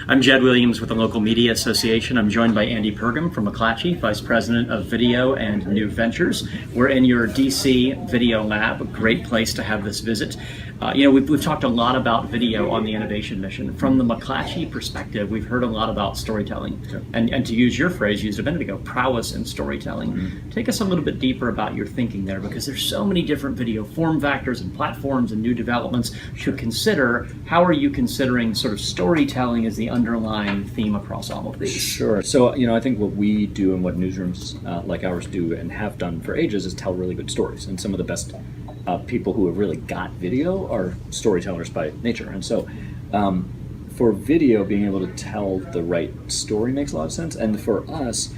I'm Jed Williams with the Local Media Association. I'm joined by Andy Pergam from McClatchy, Vice President of Video and New Ventures. We're in your DC Video Lab, a great place to have this visit. We've talked a lot about video on the Innovation Mission. From the McClatchy perspective, we've heard a lot about storytelling. And to use your phrase used a minute ago, prowess in storytelling. Take us a little bit deeper about your thinking there, because there's so many different video form factors and platforms and new developments to consider. How are you considering sort of storytelling as the underlying theme across all of these? Sure. So, I think what we do and what newsrooms like ours do and have done for ages is tell really good stories. And some of the best people who have really got video are storytellers by nature. And so for video, being able to tell the right story makes a lot of sense. And for us,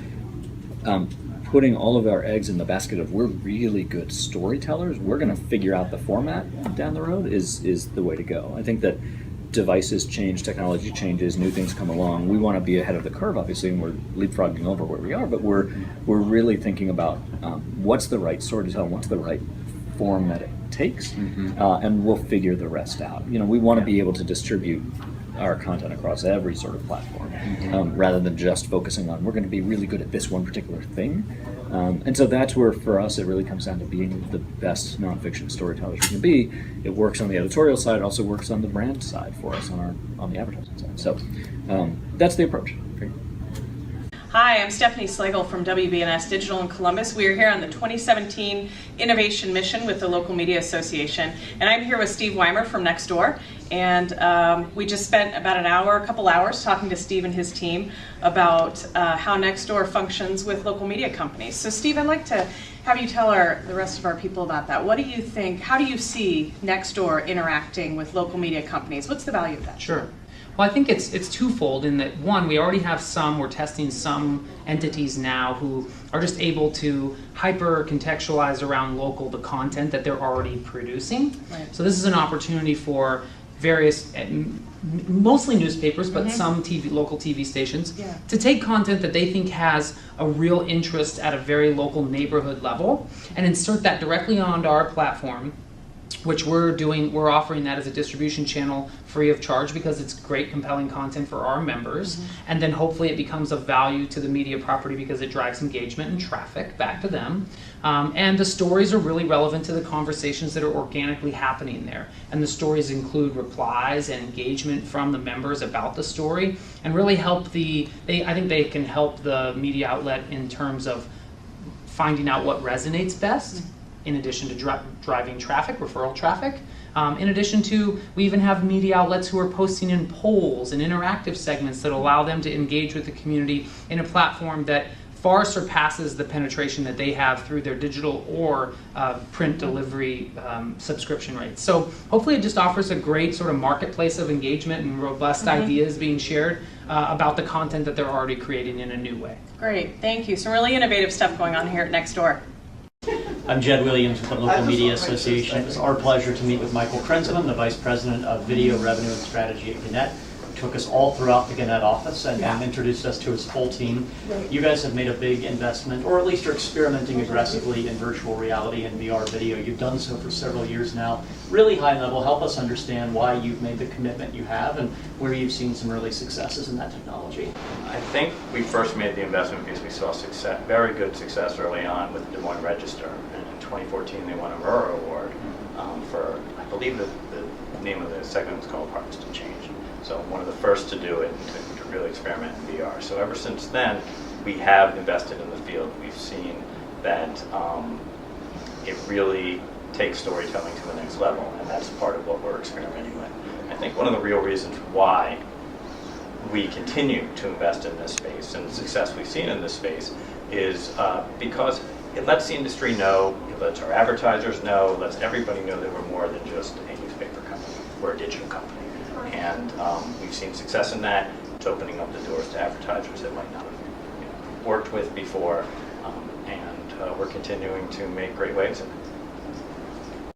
putting all of our eggs in the basket of we're really good storytellers, we're going to figure out the format down the road is the way to go. I think that devices change, technology changes, new things come along. We want to be ahead of the curve, obviously, and we're leapfrogging over where we are, but we're really thinking about what's the right story to tell, what's the right form that it takes, and we'll figure the rest out. We want to be able to distribute our content across every sort of platform, rather than just focusing on we're going to be really good at this one particular thing. And so that's where, for us, it really comes down to being the best nonfiction storytellers we can be. It works on the editorial side, it also works on the brand side for us on the advertising side. So that's the approach. Hi, I'm Stephanie Slagle from WBNS Digital in Columbus. We are here on the 2017 Innovation Mission with the Local Media Association, and I'm here with Steve Weimer from Nextdoor. And we just spent about a couple hours talking to Steve and his team about how Nextdoor functions with local media companies. So Steve, I'd like to have you tell the rest of our people about that. What do you think, how do you see Nextdoor interacting with local media companies? What's the value of that? Sure. Well, I think it's twofold in that, one, we already have we're testing some entities now who are just able to hyper contextualize around local the content that they're already producing. Right. So this is an opportunity for various, mostly newspapers, but some local TV stations, to take content that they think has a real interest at a very local neighborhood level and insert that directly onto our platform, which we're offering that as a distribution channel free of charge because it's great, compelling content for our members. And then hopefully it becomes of value to the media property because it drives engagement and traffic back to them. And the stories are really relevant to the conversations that are organically happening there. And the stories include replies and engagement from the members about the story and really help I think they can help the media outlet in terms of finding out what resonates best, in addition to driving traffic, referral traffic. In addition to, we even have media outlets who are posting in polls and interactive segments that allow them to engage with the community in a platform that far surpasses the penetration that they have through their digital or print delivery subscription rates. So hopefully it just offers a great sort of marketplace of engagement and robust ideas being shared about the content that they're already creating in a new way. Great, thank you. Some really innovative stuff going on here at Nextdoor. I'm Jed Williams with the Local Media Association. It was our pleasure to meet with Michael Krenzeman, the Vice President of Video Revenue and Strategy at Gannett. He took us all throughout the Gannett office and introduced us to his full team. You guys have made a big investment, or at least are experimenting aggressively in virtual reality and VR video. You've done so for several years now. Really high level, help us understand why you've made the commitment you have and where you've seen some early successes in that technology. I think we first made the investment because we saw very good success early on with the Des Moines Register. And in 2014, they won a Murrow Award for, I believe the name of the segment was called Harvest and Change. So one of the first to do it and to really experiment in VR. So ever since then, we have invested in the field. We've seen that it really takes storytelling to the next level, and that's part of what we're experimenting with. I think one of the real reasons why we continue to invest in this space and the success we've seen in this space is because it lets the industry know, it lets our advertisers know, it lets everybody know that we're more than just a newspaper company. We're a digital company. And we've seen success in that. It's opening up the doors to advertisers that might not have worked with before. And we're continuing to make great waves in it.